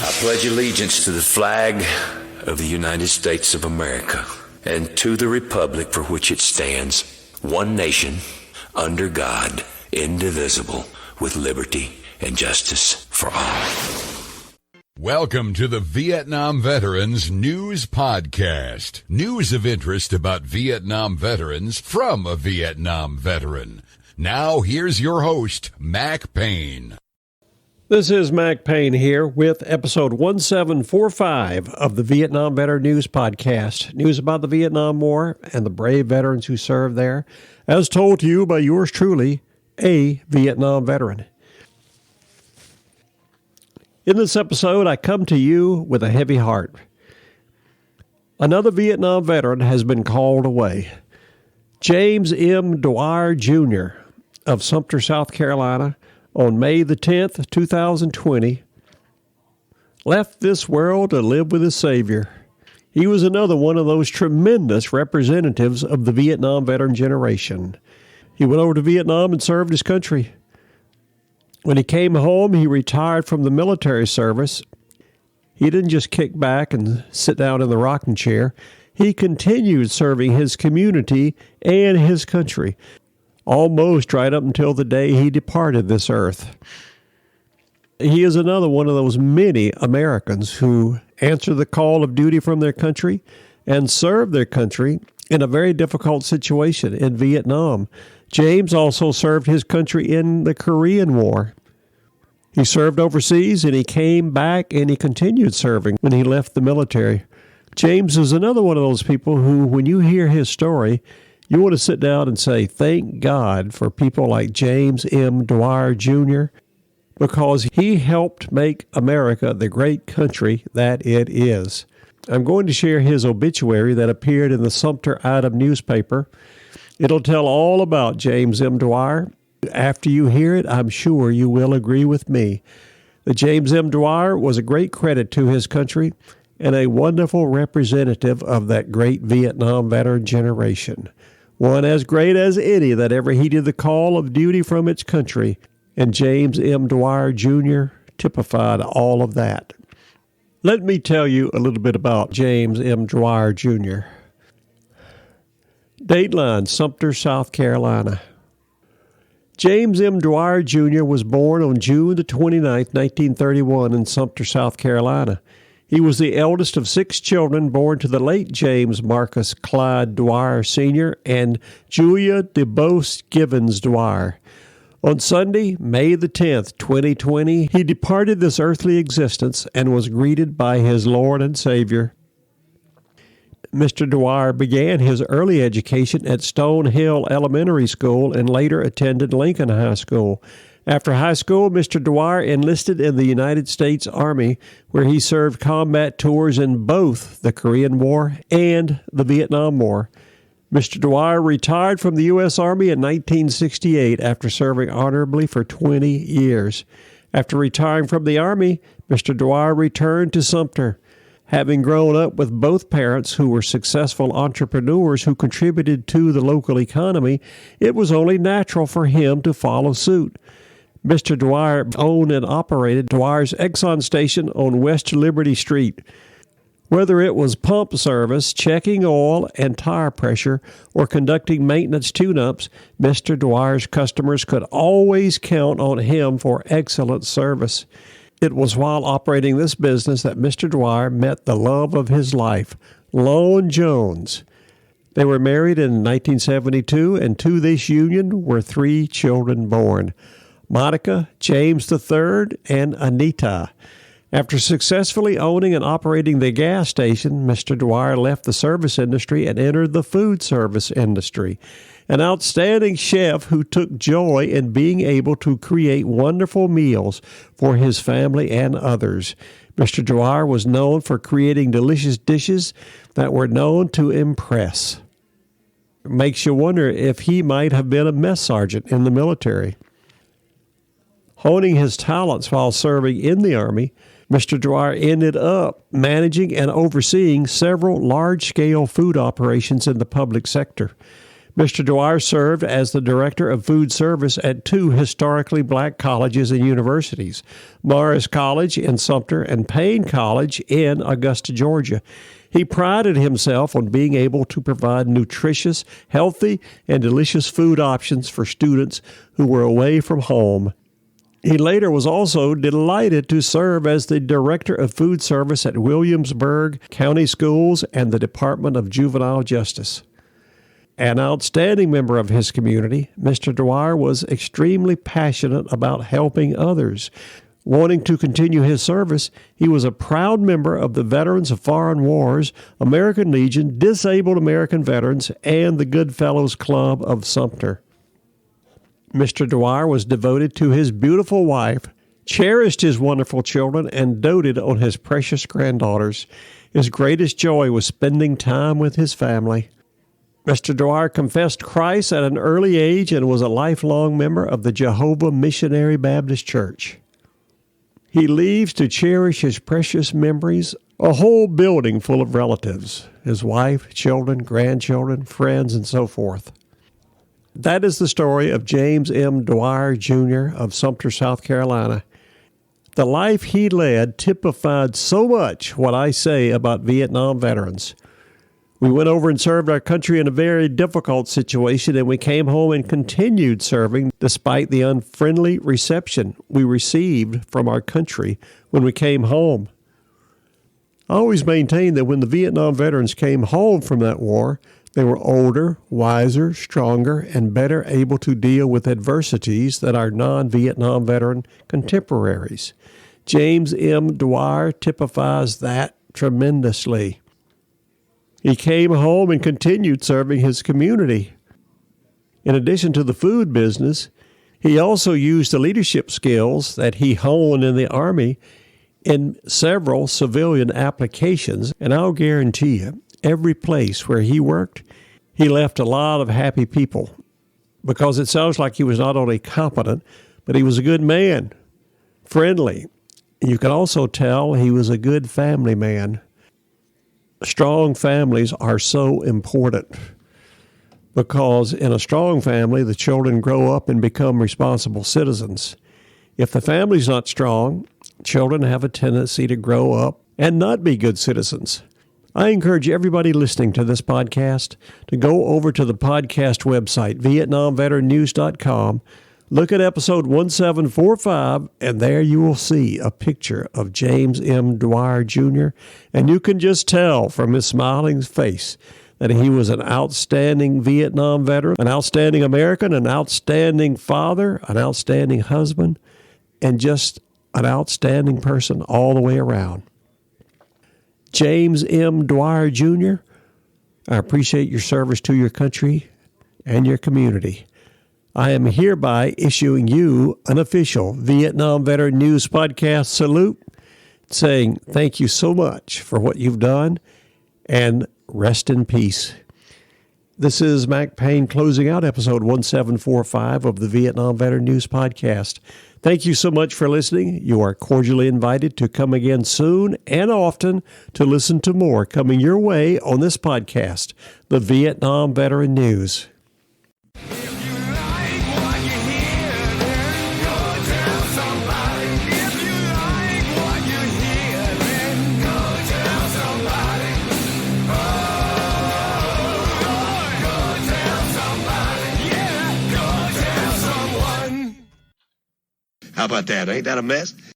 I pledge allegiance to the flag of the United States of America and to the republic for which it stands, one nation, under God, indivisible, with liberty and justice for all. Welcome to the Vietnam Veterans News Podcast. News of interest about Vietnam veterans from a Vietnam veteran. Now, here's your host, Mac Payne. This is Mac Payne here with episode 1745 of the Vietnam Veteran News Podcast. News about the Vietnam War and the brave veterans who served there, as told to you by yours truly, a Vietnam veteran. In this episode, I come to you with a heavy heart. Another Vietnam veteran has been called away. James M. Dwyer Jr. of Sumter, South Carolina, on May the 10th, 2020, left this world to live with his Savior. He was another one of those tremendous representatives of the Vietnam veteran generation. He went over to Vietnam and served his country. When he came home, he retired from the military service. He didn't just kick back and sit down in the rocking chair. He continued serving his community and his country, almost right up until the day he departed this earth. He is another one of those many Americans who answer the call of duty from their country and serve their country in a very difficult situation in Vietnam. James also served his country in the Korean War. He served overseas and he came back and he continued serving when he left the military. James is another one of those people who, when you hear his story, you want to sit down and say, thank God for people like James M. Dwyer Jr., because he helped make America the great country that it is. I'm going to share his obituary that appeared in the Sumter Item newspaper. It'll tell all about James M. Dwyer. After you hear it, I'm sure you will agree with me that James M. Dwyer was a great credit to his country and a wonderful representative of that great Vietnam veteran generation. One as great as any that ever heeded the call of duty from its country, and James M. Dwyer Jr. typified all of that. Let me tell you a little bit about James M. Dwyer Jr. Dateline, Sumter, South Carolina. James M. Dwyer Jr. was born on June the 29th, 1931 in Sumter, South Carolina. He was the eldest of 6 children born to the late James Marcus Clyde Dwyer Sr. and Julia DeBose Givens Dwyer. On Sunday, May the 10th, 2020, he departed this earthly existence and was greeted by his Lord and Savior. Mr. Dwyer began his early education at Stonehill Elementary School and later attended Lincoln High School. After high school, Mr. Dwyer enlisted in the United States Army, where he served combat tours in both the Korean War and the Vietnam War. Mr. Dwyer retired from the U.S. Army in 1968 after serving honorably for 20 years. After retiring from the Army, Mr. Dwyer returned to Sumter. Having grown up with both parents who were successful entrepreneurs who contributed to the local economy, it was only natural for him to follow suit. Mr. Dwyer owned and operated Dwyer's Exxon station on West Liberty Street. Whether it was pump service, checking oil and tire pressure, or conducting maintenance tune-ups, Mr. Dwyer's customers could always count on him for excellent service. It was while operating this business that Mr. Dwyer met the love of his life, Lone Jones. They were married in 1972, and to this union were 3 children born: Monica, James III, and Anita. After successfully owning and operating the gas station, Mr. Dwyer left the service industry and entered the food service industry. An outstanding chef who took joy in being able to create wonderful meals for his family and others. Mr. Dwyer was known for creating delicious dishes that were known to impress. It makes you wonder if he might have been a mess sergeant in the military. Honing his talents while serving in the Army, Mr. Dwyer ended up managing and overseeing several large-scale food operations in the public sector. Mr. Dwyer served as the Director of Food Service at two historically black colleges and universities, Morris College in Sumter and Payne College in Augusta, Georgia. He prided himself on being able to provide nutritious, healthy, and delicious food options for students who were away from home. He later was also delighted to serve as the Director of Food Service at Williamsburg County Schools and the Department of Juvenile Justice. An outstanding member of his community, Mr. Dwyer was extremely passionate about helping others. Wanting to continue his service, he was a proud member of the Veterans of Foreign Wars, American Legion, Disabled American Veterans, and the Goodfellows Club of Sumter. Mr. Dwyer was devoted to his beautiful wife, cherished his wonderful children, and doted on his precious granddaughters. His greatest joy was spending time with his family. Mr. Dwyer confessed Christ at an early age and was a lifelong member of the Jehovah Missionary Baptist Church. He leaves to cherish his precious memories, a whole building full of relatives, his wife, children, grandchildren, friends, and so forth. That is the story of James M. Dwyer Jr. of Sumter, South Carolina. The life he led typified so much what I say about Vietnam veterans. We went over and served our country in a very difficult situation, and we came home and continued serving despite the unfriendly reception we received from our country when we came home. I always maintained that when the Vietnam veterans came home from that war, they were older, wiser, stronger, and better able to deal with adversities than our non-Vietnam veteran contemporaries. James M. Dwyer typifies that tremendously. He came home and continued serving his community. In addition to the food business, he also used the leadership skills that he honed in the Army in several civilian applications, and I'll guarantee you, every place where he worked, he left a lot of happy people, because it sounds like he was not only competent, but he was a good man, friendly. You can also tell he was a good family man. Strong families are so important because in a strong family, the children grow up and become responsible citizens. If the family's not strong, children have a tendency to grow up and not be good citizens. I encourage everybody listening to this podcast to go over to the podcast website, VietnamVeteranNews.com, look at episode 1745, and there you will see a picture of James M. Dwyer Jr., and you can just tell from his smiling face that he was an outstanding Vietnam veteran, an outstanding American, an outstanding father, an outstanding husband, and just an outstanding person all the way around. James M. Dwyer Jr., I appreciate your service to your country and your community. I am hereby issuing you an official Vietnam Veteran News Podcast salute, saying thank you so much for what you've done, and rest in peace. This is Mac Payne closing out episode 1745 of the Vietnam Veteran News Podcast. Thank you so much for listening. You are cordially invited to come again soon and often to listen to more coming your way on this podcast, the Vietnam Veteran News. How about that? Ain't that a mess?